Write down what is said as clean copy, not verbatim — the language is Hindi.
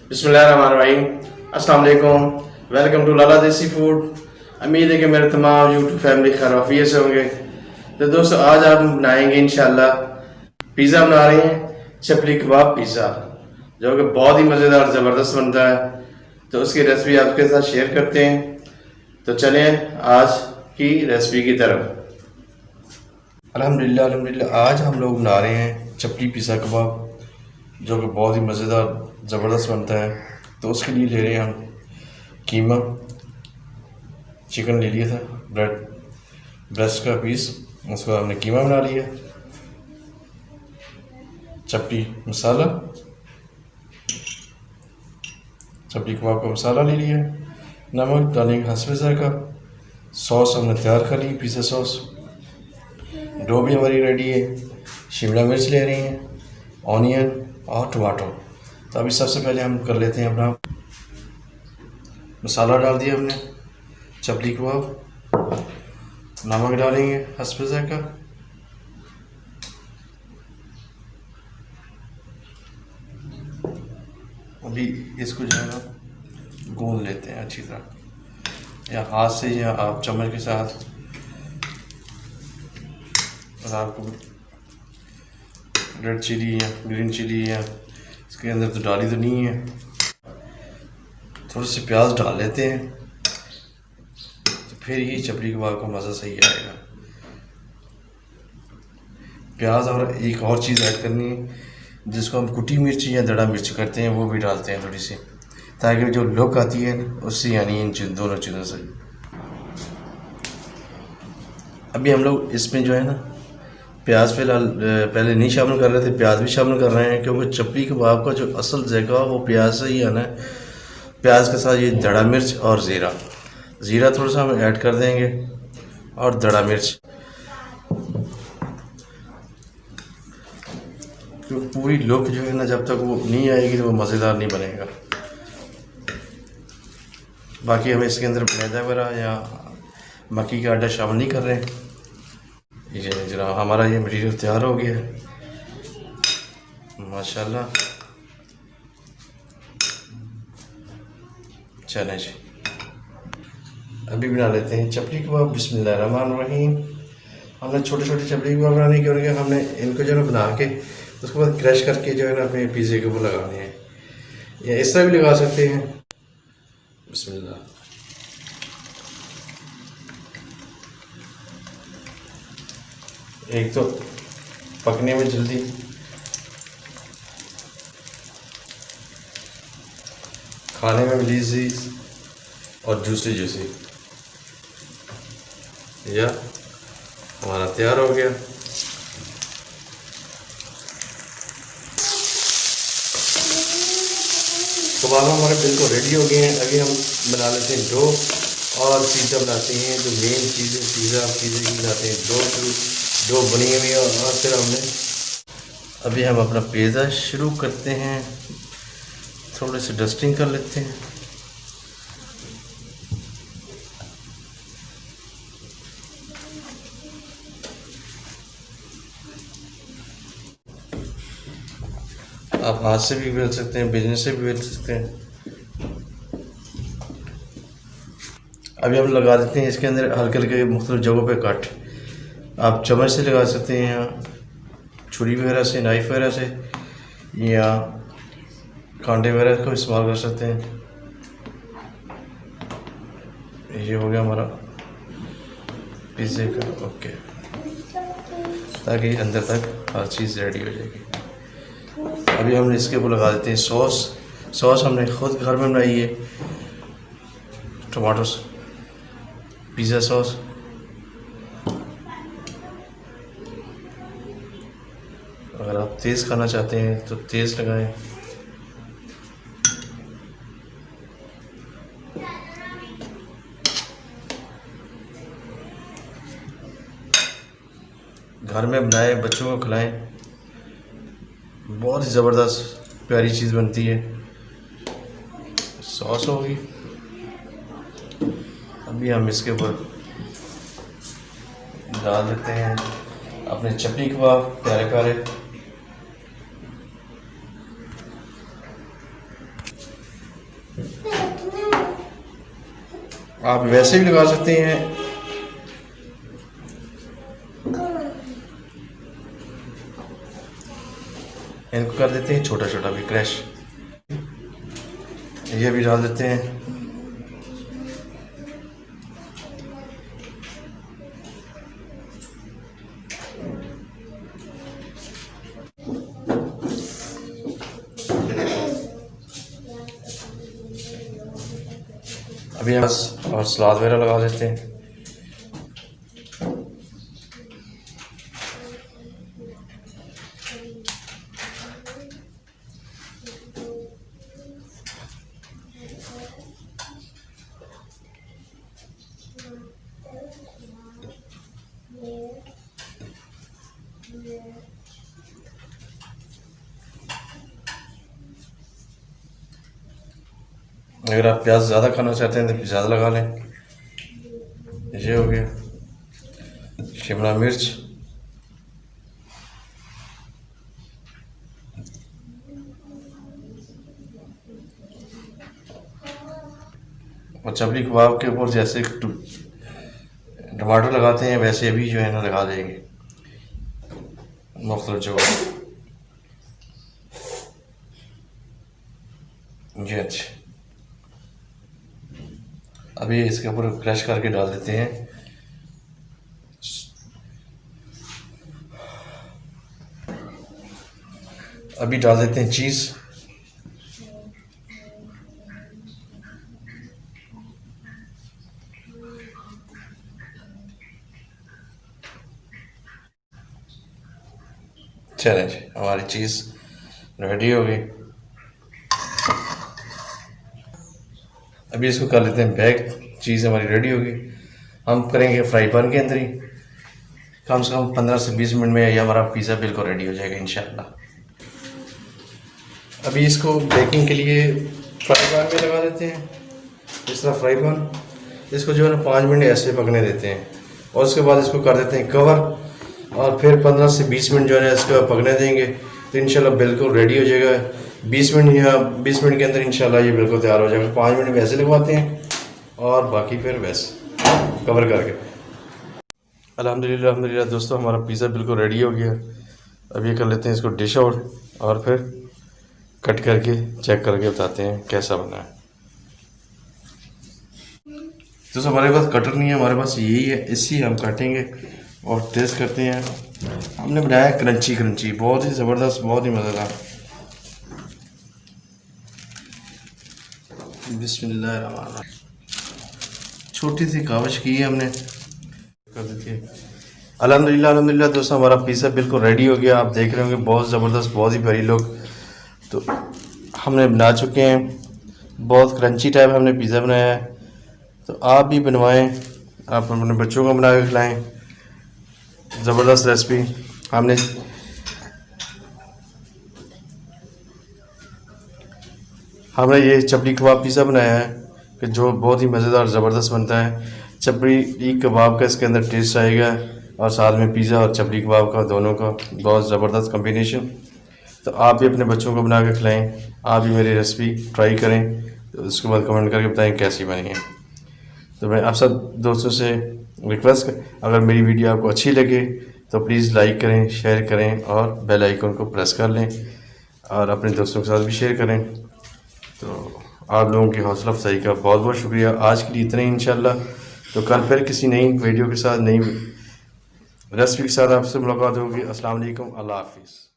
बिस्मिल्लाहिर्रहमानिर्रहीम। अस्सलाम वालेकुम। वेलकम टू लाला देसी फूड। उम्मीद है कि मेरे तमाम यूट्यूब फैमिली खैरियत से होंगे। तो दोस्तों, आज आप बनाएंगे इंशाल्लाह पिज़्ज़ा। बना रहे हैं चपली कबाब पिज़्ज़ा, जो कि बहुत ही मज़ेदार ज़बरदस्त बनता है। तो उसकी रेसिपी आपके साथ शेयर करते हैं। तो चलें आज की रेसिपी की तरफ। अल्हम्दुलिल्लाह अल्हम्दुलिल्लाह, आज हम लोग बना रहे हैं चपली पिज़्ज़ा कबाब, जो कि बहुत ही मज़ेदार ज़बरदस्त बनता है। तो उसके लिए ले रहे हैं हम कीमा, चिकन ले लिया था, ब्रेस्ट का पीस, उसको हमने कीमा बना लिया। चपली मसाला, चपली कबाब का मसाला ले लिया। नमक डालेंगे हस्बे ज़ायक़ा। सॉस हमने तैयार कर ली, पिज़्ज़ा सॉस। डो भी हमारी रेडी है। शिमला मिर्च ले रही हैं, ऑनियन और टमाटो। तो अभी सबसे पहले हम कर लेते हैं अपना मसाला। डाल दिया हमने चपली कबाब। नमक डालेंगे हस्बे ज़ायक़ा। अभी इसको जो है ना गूंद लेते हैं अच्छी तरह, या हाथ से या आप चम्मच के साथ। और आपको रेड चिली या ग्रीन चिली या इसके अंदर तो डाली तो नहीं है, थोड़े से प्याज डाल लेते हैं, तो फिर ही चपली कबाब का मज़ा सही आएगा। प्याज और एक और चीज़ ऐड करनी है, जिसको हम कुटी मिर्च या दड़ा मिर्च करते हैं, वो भी डालते हैं थोड़ी सी, ताकि जो लुक आती है उससे, यानी इन दोनों चीज़ों से। अभी हम लोग इसमें जो है ना प्याज फ़िलहाल पहले नहीं शामिल कर रहे थे, प्याज भी शामिल कर रहे हैं, क्योंकि चपली कबाब का जो असल ज़ायक़ा वो प्याज से ही आना है। प्याज के साथ ये दड़ा मिर्च और ज़ीरा थोड़ा सा हम ऐड कर देंगे, और दड़ा मिर्च, क्योंकि पूरी लुक जो है ना जब तक वो नहीं आएगी तो वो मज़ेदार नहीं बनेगा। बाकी हमें इसके अंदर मैदा वगैरह या मक्की का आटा शामिल नहीं कर रहे हैं। ये जरा हमारा ये मटीरियल तैयार हो गया है माशाल्लाह। चलें जी, अभी बना लेते हैं चपली कबाब। बिस्मिल्लाहिर्रहमानिर्रहीम। हमने छोटे छोटे चपली कबाब बनाने के लिए हमने इनको जो है बना के उसके बाद क्रश करके जो है ना अपने पिज़्ज़े के ऊपर लगाने हैं, या इस तरह भी लगा सकते हैं। बिस्मिल्लाह। एक तो पकने में जल्दी, खाने में भी लजीज और जूसी, या हमारा तैयार हो गया। कबाब हमारे बिल्कुल रेडी हो गए हैं। अभी हम बना लेते हैं डो, और पिज़्ज़ा बनाते हैं। जो मेन चीज़ है पिज़्ज़ा की बनाते हैं, डो बनी हुई है, और फिर हमने अभी हम अपना पिज़्ज़ा शुरू करते हैं। थोड़े से डस्टिंग कर लेते हैं। आप हाथ से भी बेल सकते हैं, बेलने से भी बेल सकते हैं। अभी हम लगा देते हैं इसके अंदर हल्के हल्के मुख्तलिफ जगहों पे कट। आप चम्मच से लगा सकते हैं, या छुरी वगैरह से, नाइफ वगैरह से, या कांटे वगैरह को इस्तेमाल कर सकते हैं। ये हो गया हमारा पिज़्ज़े का ओके, ताकि अंदर तक हर चीज़ रेडी हो जाएगी। अभी हमने इसके ऊपर लगा देते हैं सॉस हमने खुद घर में बनाई है, टमाटो पिज़्ज़ा सॉस। अगर आप तेज़ खाना चाहते हैं तो तेज़ लगाएं। घर में बनाएं, बच्चों को खिलाएं, बहुत ही ज़बरदस्त प्यारी चीज़ बनती है। सॉस होगी। अभी हम इसके ऊपर डाल देते हैं अपने चपली कबाब प्यारे प्यारे। आप वैसे भी लगा सकते हैं। इनको कर देते हैं छोटा छोटा भी क्रैश, ये भी डाल देते हैं। अभी बस और सलाद वगैरह लगा देते हैं। अगर आप प्याज ज़्यादा खाना चाहते हैं तो ज़्यादा लगा लें। ये हो गया शिमला मिर्च, और चपली कबाब के ऊपर जैसे टमाटर लगाते हैं वैसे भी जो है ना लगा देंगे मुख्तलिफ जगह। जी अच्छा, अभी इसके ऊपर क्रश करके डाल देते हैं अभी डाल देते हैं चीज़। चलें जी, हमारी चीज़ रेडी हो गई। अभी इसको कर लेते हैं बैक। चीज़ हमारी रेडी होगी। हम करेंगे फ्राई पैन के अंदर ही, कम से कम 15 से 20 मिनट में ये हमारा पिज़्ज़ा बिल्कुल रेडी हो जाएगा इंशाल्लाह। अभी इसको बेकिंग के लिए फ्राई पैन में लगा देते हैं। इस तरह फ्राई पैन, इसको जो है ना 5 मिनट ऐसे पकने देते हैं और उसके बाद इसको कर देते हैं कवर, और फिर 15 से 20 मिनट जो है इसको पकने देंगे तो इंशाल्लाह बिल्कुल रेडी हो जाएगा। 20 मिनट या 20 मिनट के अंदर इंशाल्लाह ये बिल्कुल तैयार हो जाएगा। 5 मिनट वैसे लगवाते हैं और बाकी फिर वैसे कवर करके। अल्हम्दुलिल्लाह दोस्तों, हमारा पिज़्ज़ा बिल्कुल रेडी हो गया। अब ये कर लेते हैं इसको डिश आउट और फिर कट करके चेक करके बताते हैं कैसा बना है। दोस्तों हमारे पास कटर नहीं है, हमारे पास यही है, इसी हम काटेंगे और टेस्ट करते हैं। हमने बनाया क्रंची क्रंची, बहुत ही ज़बरदस्त, बहुत ही मज़ेदार। बिस्मिल्लाह, छोटी सी कावश की है हमने, कर देती है। अल्हम्दुलिल्लाह दोस्तों, हमारा पिज़्ज़ा बिल्कुल रेडी हो गया। आप देख रहे होंगे बहुत ज़बरदस्त, बहुत ही प्यारी लोग तो हमने बना चुके हैं। बहुत क्रंची टाइप हमने पिज़्ज़ा बनाया है, तो आप भी बनवाएं, आप अपने बच्चों को बना के खिलाएँ। ज़बरदस्त रेसिपी। हमने ये चपली कबाब पिज़्ज़ा बनाया है कि जो बहुत ही मज़ेदार ज़बरदस्त बनता है। चपली कबाब का इसके अंदर टेस्ट आएगा और साथ में पिज़्ज़ा और चपली कबाब का, दोनों का बहुत ज़बरदस्त कॉम्बिनेशन। तो आप भी अपने बच्चों को बना के खिलाएँ, आप भी मेरी रेसिपी ट्राई करें, तो उसके बाद कमेंट करके बताएं कैसी बनी है। तो मैं आप सब दोस्तों से रिक्वेस्ट अगर मेरी वीडियो आपको अच्छी लगे तो प्लीज़ लाइक करें, शेयर करें और बेल आइकन को प्रेस कर लें और अपने दोस्तों के साथ भी शेयर करें। तो आप लोगों की हौसला अफजाई का बहुत बहुत शुक्रिया। आज के लिए इतना ही इंशाल्लाह। तो कल फिर किसी नई वीडियो के साथ, नई रेसिपी के साथ आपसे मुलाकात होगी। अस्सलाम वालेकुम, अल्लाह हाफिज़।